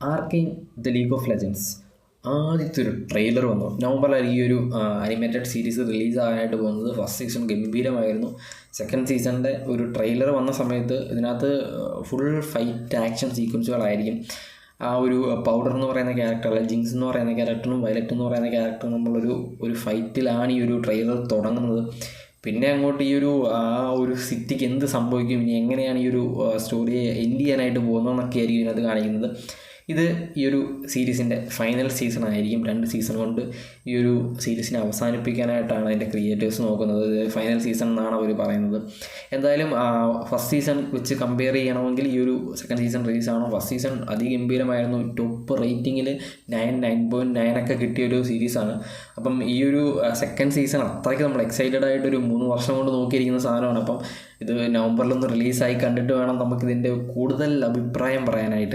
ആർക്കെയിൻ the league of legends ആദ്യത്തെ ഒരു trailer വന്നു. നവംബറിലാണ് ഈ ഒരു അനിമേറ്റഡ് സീരീസ് റിലീസ് ആകാനായിട്ട് പോകുന്നത്. ഫസ്റ്റ് സീസൺ ഗംഭീരമായിരുന്നു. സെക്കൻഡ് സീസണിൻ്റെ ഒരു ട്രെയിലർ വന്ന സമയത്ത് ഇതിനകത്ത് ഫുൾ ഫൈറ്റ് ആക്ഷൻ സീക്വൻസുകളായിരിക്കും. ആ ഒരു പൗഡർ എന്ന് പറയുന്ന ക്യാരക്ടർ, അല്ല ജിങ്സ് എന്ന് പറയുന്ന ക്യാരക്ടറും വയലറ്റ് എന്ന് പറയുന്ന ക്യാരക്ടറും നമ്മളൊരു ഫൈറ്റിലാണ് ഈ ഒരു ട്രെയിലർ തുടങ്ങുന്നത്. പിന്നെ അങ്ങോട്ട് ഈ ഒരു സിറ്റിക്ക് എന്ത് സംഭവിക്കും, ഇനി എങ്ങനെയാണ് ഈ ഒരു സ്റ്റോറിയെ എൻഡ് ചെയ്യാനായിട്ട് പോകുന്നതെന്നൊക്കെ ആയിരിക്കും ഇതിനകത്ത് കാണിക്കുന്നത്. ഇത് ഈ ഒരു സീരീസിൻ്റെ ഫൈനൽ സീസൺ ആയിരിക്കും. 2 സീസൺ കൊണ്ട് ഈ ഒരു സീരീസിനെ അവസാനിപ്പിക്കാനായിട്ടാണ് അതിൻ്റെ ക്രിയേറ്റേഴ്സ് നോക്കുന്നത്. ഫൈനൽ സീസൺ എന്നാണ് അവർ പറയുന്നത്. എന്തായാലും ഫസ്റ്റ് സീസൺ വെച്ച് കമ്പയർ ചെയ്യണമെങ്കിൽ ഈ ഒരു സെക്കൻഡ് സീസൺ റിലീസാണോ. ഫസ്റ്റ് സീസൺ അതിഗംഭീരമായിരുന്നു. ടോപ്പ് റേറ്റിങ്ങിൽ 9.9 ഒക്കെ കിട്ടിയൊരു സീരീസാണ്. അപ്പം ഈ ഒരു സെക്കൻഡ് സീസൺ അത്രയ്ക്ക് നമ്മൾ എക്സൈറ്റഡ് ആയിട്ടൊരു 3 വർഷം കൊണ്ട് നോക്കിയിരിക്കുന്ന സാധനമാണ്. അപ്പം ഇത് നവംബറിലൊന്ന് റിലീസായി കണ്ടിട്ട് വേണം നമുക്കിതിൻ്റെ കൂടുതൽ അഭിപ്രായം പറയാനായിട്ട്.